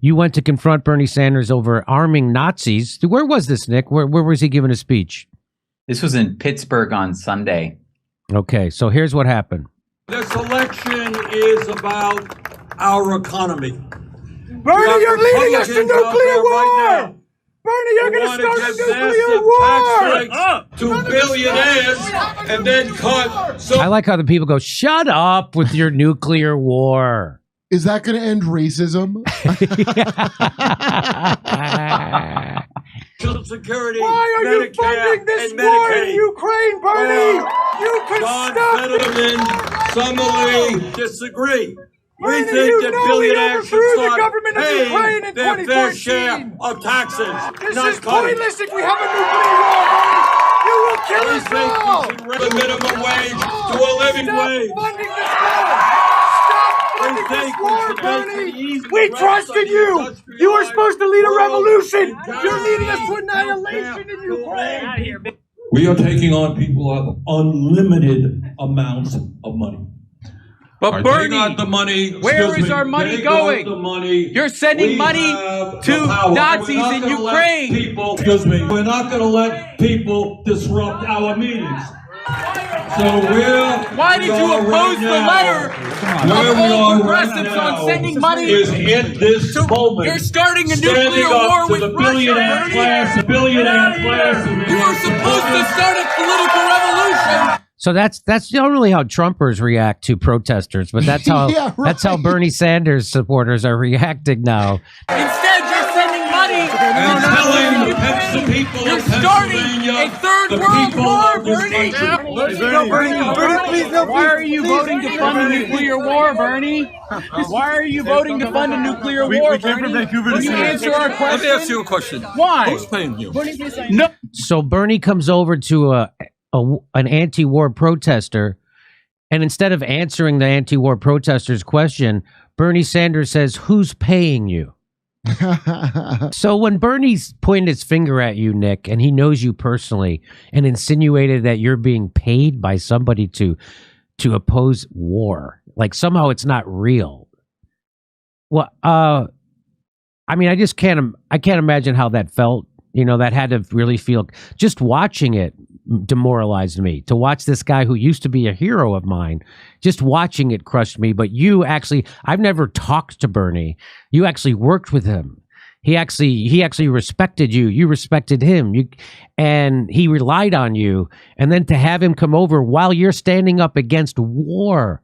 You went to confront Bernie Sanders over arming Nazis. Where was this, Nick? Where was he giving a speech? This was in Pittsburgh on Sunday. Okay, so here's what happened. This election is about our economy. Bernie, you're leading us to nuclear war! Bernie, you're going to start a nuclear war! To billionaires and then cut. So I like how the people go, shut up with your nuclear war. Is that going to end racism? Social Security, Why are you funding this war in Ukraine, Bernie? You could stop it! Some may disagree. We Bernie, think you that know we billionaires should overthrew the start government of Ukraine in paying their fair 2014. share of taxes. This not is cutting. pointless if we have a nuclear war, Bernie! You will kill We us think all! we should raise the minimum wage to a living wage. Stop funding this war! Stop funding this war, Bernie! We trusted you! You were supposed to lead a revolution! You're leading us to annihilation in Ukraine! We are taking on people who have unlimited amounts of money. But Bernie, the money, where is our money going? The money. You're sending money to Nazis in Ukraine. We're not going to let people disrupt our meetings. So why did you oppose the letter of all progressives on sending money? Is in this moment. You're starting a nuclear war with Russia, billionaire class. The billionaire class. You were supposed to start a political revolution. So that's not really how Trumpers react to protesters, but that's how Yeah, right. that's how Bernie Sanders supporters are reacting now. Instead, you're sending money And telling the people You're of starting Pennsylvania, a third the world people war, of this Bernie. country. Why are you voting to fund a nuclear war, Bernie? Why are you voting to fund a nuclear war, Bernie? Can you answer our question? Let me ask you a question. Why? Who's paying you? No. So Bernie comes over to an anti-war protester, and instead of answering the anti-war protester's question, Bernie Sanders says, "Who's paying you?" So when Bernie's pointed his finger at you, Nick, and he knows you personally, and insinuated that you're being paid by somebody to oppose war, like somehow it's not real. Well, I mean, I can't imagine how that felt. You know, that had to really feel, just watching it demoralized me. To watch this guy who used to be a hero of mine, just watching it crushed me. But you actually, I've never talked to Bernie. You actually worked with him. He actually respected you. You respected him. And he relied on you. And then to have him come over while you're standing up against war,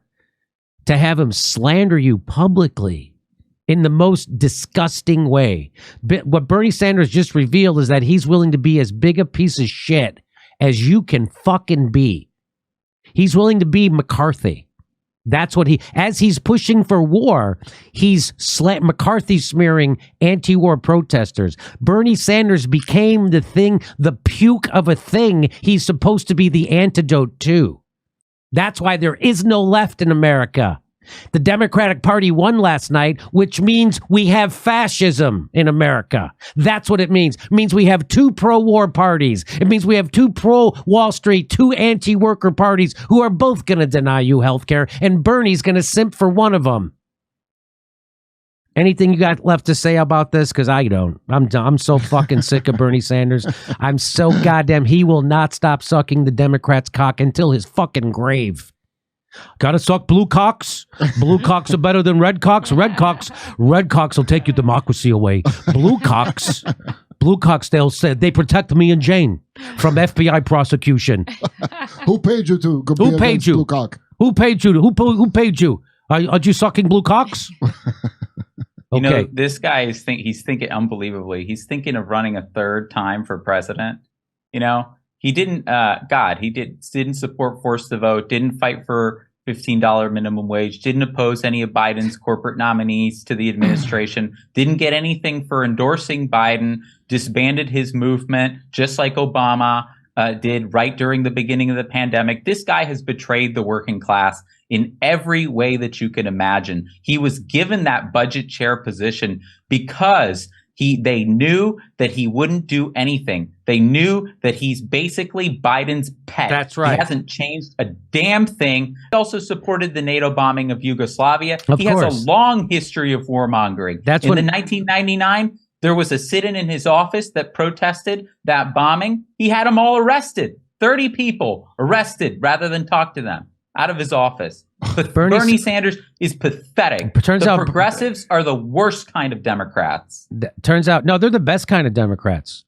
to have him slander you publicly in the most disgusting way. What Bernie Sanders just revealed is that he's willing to be as big a piece of shit as you can fucking be. He's willing to be McCarthy. That's what as he's pushing for war, he's McCarthy smearing anti-war protesters. Bernie Sanders became the puke of a thing he's supposed to be the antidote to. That's why there is no left in America. The Democratic Party won last night, which means we have fascism in America. That's what it means. It means we have two pro-war parties. It means we have two pro-Wall Street, two anti-worker parties who are both going to deny you health care, and Bernie's going to simp for one of them. Anything you got left to say about this? Because I don't. I'm so fucking sick of Bernie Sanders. I'm so goddamn, he will not stop sucking the Democrats' cock until his fucking grave. Gotta suck blue cocks. Blue cocks are better than red cocks. Red cocks will take your democracy away. Blue cocks, they'll say they protect me and Jane from FBI prosecution. Who paid you to go Who paid you? Blue cock? Who paid you? Who paid you? Are you sucking blue cocks? You know, this guy is he's thinking unbelievably. He's thinking of running a third time for president. You know, he didn't. Didn't support forced to vote. Didn't fight for $15 minimum wage. Didn't oppose any of Biden's corporate nominees to the administration. Didn't get anything for endorsing Biden. Disbanded his movement, just like Obama did right during the beginning of the pandemic. This guy has betrayed the working class in every way that you can imagine. He was given that budget chair position because They knew that he wouldn't do anything. They knew that he's basically Biden's pet. That's right. He hasn't changed a damn thing. He also supported the NATO bombing of Yugoslavia. Of he course. has a long history of warmongering. That's in when the 1999, there was a sit-in in his office that protested that bombing. He had them all arrested. 30 people arrested rather than talk to them out of his office. But Bernie Sanders is pathetic. The progressives are the worst kind of Democrats. Turns out, no, they're the best kind of Democrats.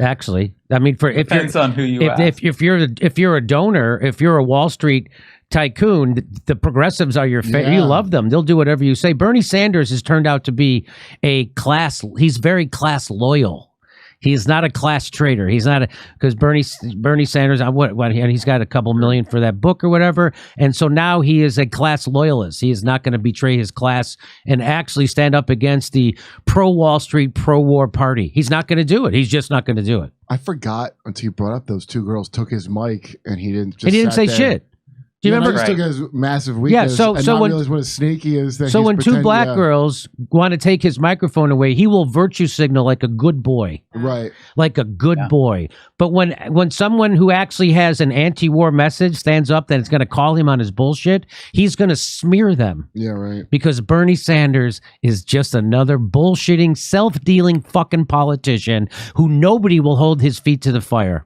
Actually, I mean, depends on who you ask. If you're a donor, if you're a Wall Street tycoon, the progressives are your favorite. You love them. They'll do whatever you say. Bernie Sanders has turned out to be he's very class loyal. He's not a class traitor. He's not because Bernie Sanders, he's got a couple million for that book or whatever. And so now he is a class loyalist. He is not going to betray his class and actually stand up against the pro-Wall Street, pro-war party. He's not going to do it. He's just not going to do it. I forgot until you brought up those two girls took his mic and he didn't say shit. Do you remember? I just took it as massive weakness. Yeah, so when realize what a snake he is. So when two black girls want to take his microphone away, he will virtue signal like a good boy, right? Like a good boy. But when someone who actually has an anti-war message stands up that it's going to call him on his bullshit, he's going to smear them. Yeah, right. Because Bernie Sanders is just another bullshitting, self-dealing fucking politician who nobody will hold his feet to the fire.